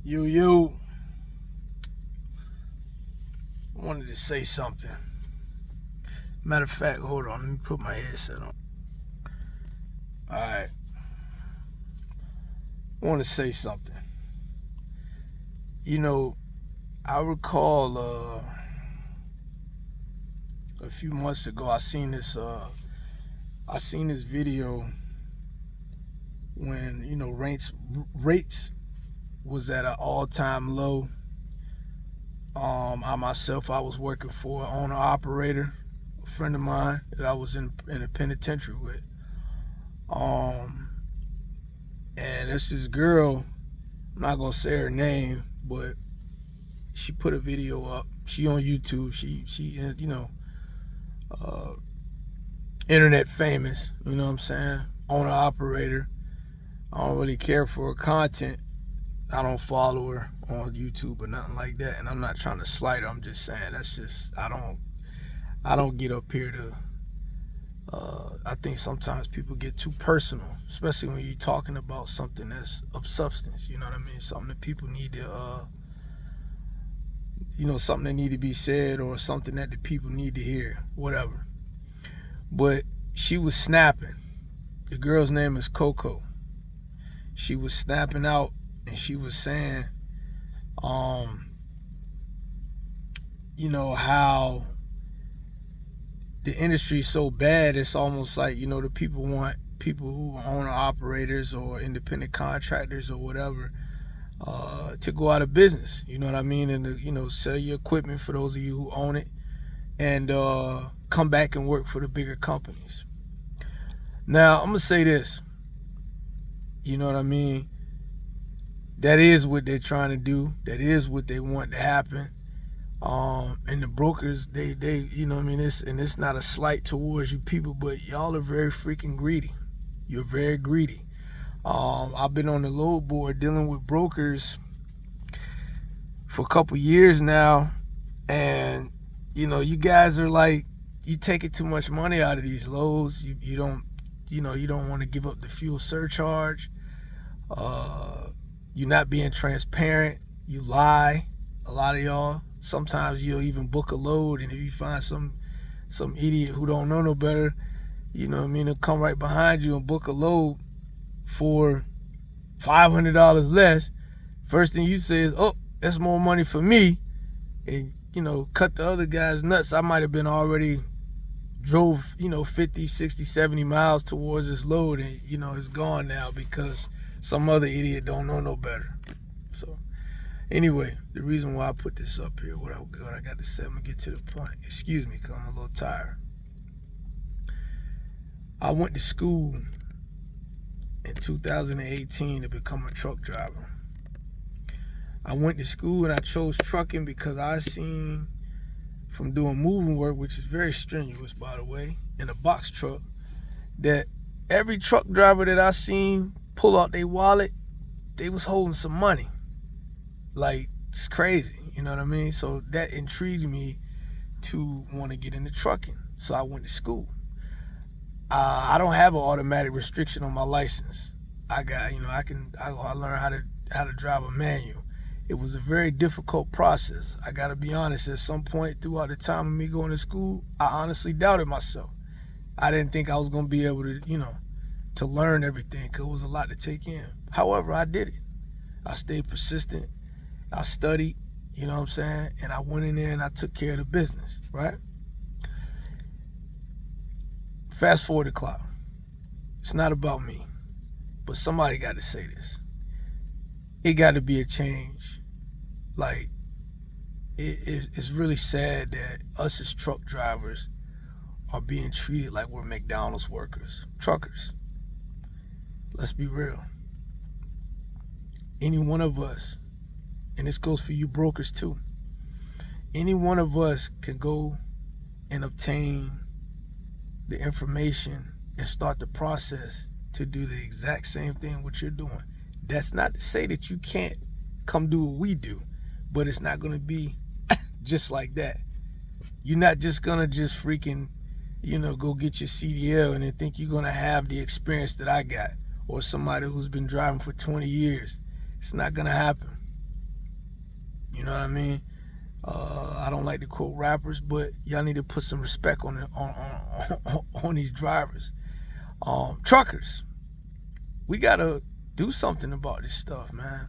You, I wanted to say something. Matter of fact, hold on, let me put my headset on. Alright, I want to say something. You know, I recall a few months ago I seen this video when, rates was at an all-time low. I was working for an owner operator, a friend of mine that I was in a penitentiary with. Um, and it's this girl. I'm not gonna say her name, but she put a video up. She on YouTube. She uh, internet famous. You know what I'm saying? Owner operator. I don't really care for her content. I don't follow her on YouTube or nothing like that, and I'm not trying to slight her. I'm just saying I don't get up here to. I think sometimes people get too personal, especially when you're talking about something that's of substance. You know what I mean? Something that people need to, something that need to be said or something that the people need to hear, whatever. But she was snapping. The girl's name is Coco. She was snapping out and she was saying, how the industry is so bad. It's almost like, the people want people who are owner operators or independent contractors or whatever to go out of business. You know what I mean? And to, sell your equipment for those of you who own it and come back and work for the bigger companies. Now, I'm going to say this. You know what I mean? That is what they're trying to do. That is what they want to happen. And the brokers, they, you know what I mean? It's not a slight towards you people, but y'all are very freaking greedy. You're very greedy. I've been on the load board dealing with brokers for a couple years now. And, you guys are like, you taking too much money out of these loads. You don't want to give up the fuel surcharge. You're not being transparent. You lie, a lot of y'all. Sometimes you'll even book a load, and if you find some idiot who don't know no better, you know what I mean, they'll come right behind you and book a load for $500 less. First thing you say is, oh, that's more money for me. And, cut the other guy's nuts. I might have been already drove, 50, 60, 70 miles towards this load, and, it's gone now because some other idiot don't know no better. So anyway, the reason why I put this up here, what I got to say, I'm going to get to the point. Excuse me, because I'm a little tired. I went to school in 2018 to become a truck driver. I went to school and I chose trucking because I seen from doing moving work, which is very strenuous, by the way, in a box truck, that every truck driver that I seen pull out their wallet, they was holding some money. Like, it's crazy, you know what I mean? So that intrigued me to want to get into trucking. So I went to school. I don't have an automatic restriction on my license. I learned how to drive a manual. It was a very difficult process. I gotta be honest, at some point throughout the time of me going to school, I honestly doubted myself. I didn't think I was gonna be able to, to learn everything, because it was a lot to take in. However, I did it. I stayed persistent. I studied, you know what I'm saying? And I went in there and I took care of the business, right? Fast forward the clock. It's not about me, but somebody got to say this. It got to be a change. Like, it's really sad that us as truck drivers are being treated like we're McDonald's workers, truckers. Let's be real. Any one of us, and this goes for you brokers too, any one of us can go and obtain the information and start the process to do the exact same thing what you're doing. That's not to say that you can't come do what we do, but it's not going to be just like that. You're not just going to just freaking, go get your CDL and then think you're going to have the experience that I got, or somebody who's been driving for 20 years. It's not going to happen. You know what I mean? I don't like to quote rappers, but y'all need to put some respect on these drivers. Truckers, we gotta do something about this stuff, man.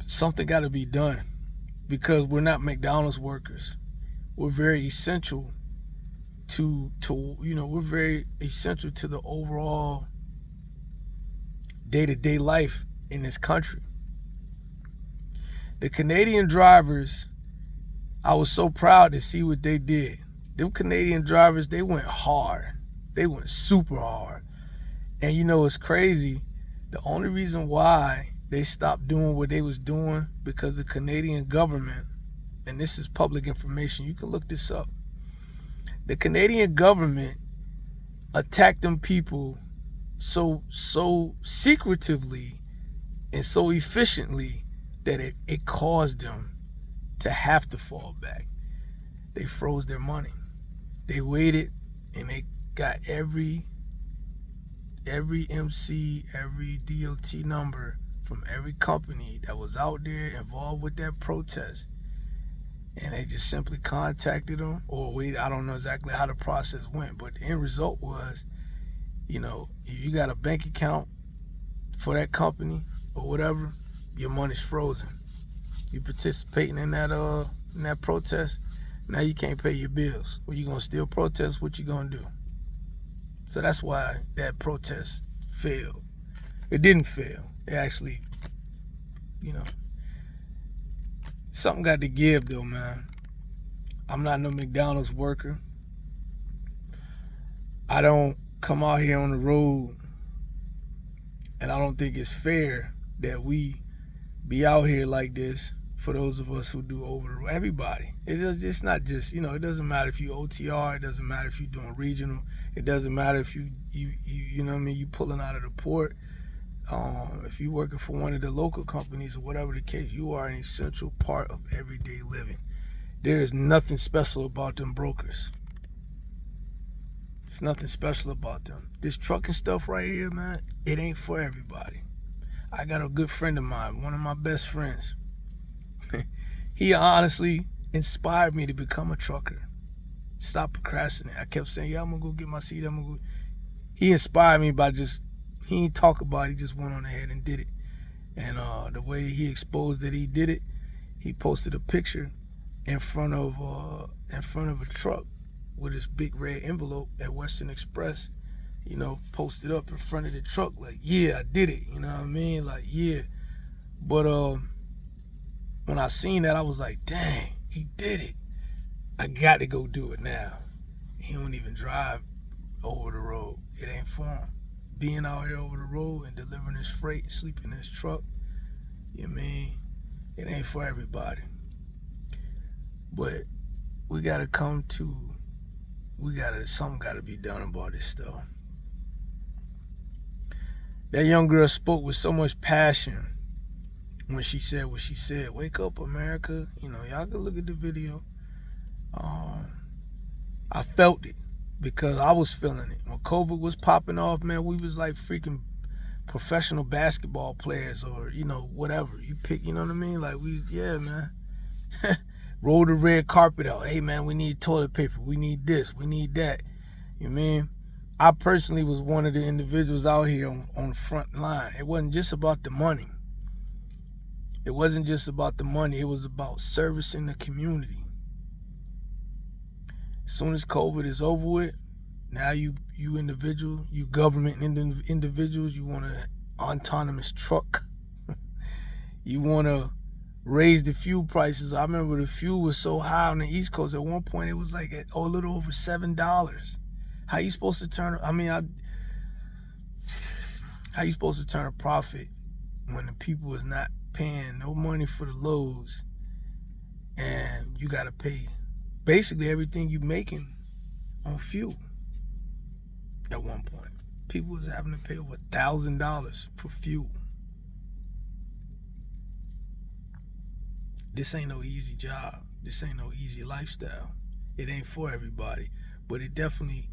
Something gotta be done, because we're not McDonald's workers. We're very essential to we're very essential to the overall day-to-day life in this country. The Canadian drivers, I was so proud to see what they did. Them Canadian drivers, they went hard. They went super hard. And you know, it's crazy. The only reason why they stopped doing what they was doing, because the Canadian government, and this is public information, you can look this up. The Canadian government attacked them people so secretively and so efficiently that it caused them to have to fall back. They froze their money. They waited, and they got every MC, every DOT number from every company that was out there involved with that protest. And they just simply contacted them, or wait, I don't know exactly how the process went, but the end result was, you know, if you got a bank account for that company or whatever, your money's frozen. You participating in that protest, now you can't pay your bills. Well, you gonna still protest? What you gonna do? So that's why that protest failed. It didn't fail. It actually, something got to give though, man. I'm not no McDonald's worker. I don't come out here on the road, and I don't think it's fair that we be out here like this for those of us who do over the road. Everybody. It's not just, it doesn't matter if you OTR, it doesn't matter if you're doing regional, it doesn't matter if you know what I mean, you pulling out of the port. If you're working for one of the local companies or whatever the case, you are an essential part of everyday living. There is nothing special about them brokers. It's nothing special about them. This trucking stuff right here, man, it ain't for everybody. I got a good friend of mine, one of my best friends. He honestly inspired me to become a trucker. Stop procrastinating. I kept saying, I'm going to go get my seat. He inspired me by he didn't talk about it. He just went on ahead and did it. And the way he exposed that he did it, he posted a picture in front of a truck with this big red envelope at Western Express, posted up in front of the truck like, yeah, I did it. You know what I mean? Like, yeah. But when I seen that, I was like, dang, he did it. I got to go do it now. He don't even drive over the road. It ain't for him. Being out here over the road and delivering his freight, sleeping in his truck, you know what I mean? It ain't for everybody. But we gotta something gotta be done about this stuff. That young girl spoke with so much passion when she said what she said. Wake up, America. Y'all can look at the video. I felt it because I was feeling it. When COVID was popping off, man, we was like freaking professional basketball players, or, whatever. You pick, you know what I mean? Like, yeah, man. Roll the red carpet out. Hey, man, we need toilet paper. We need this. We need that. You know what I mean? I personally was one of the individuals out here on the front line. It wasn't just about the money. It wasn't just about the money. It was about servicing the community. As soon as COVID is over with, now you individual, you government individuals, you want an autonomous truck. You want to raise the fuel prices. I remember the fuel was so high on the East Coast. At one point, it was like a little over $7. How you supposed to turn? How you supposed to turn a profit when the people is not paying no money for the loads, and you got to pay basically everything you making on fuel? At one point, people was having to pay over $1,000 for fuel. This ain't no easy job. This ain't no easy lifestyle. It ain't for everybody, but it definitely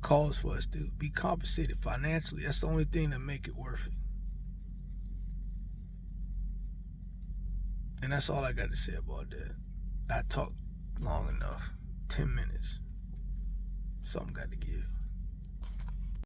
calls for us to be compensated financially. That's the only thing that make it worth it. And that's all I got to say about that. I talked long enough. 10 minutes. Something got to give.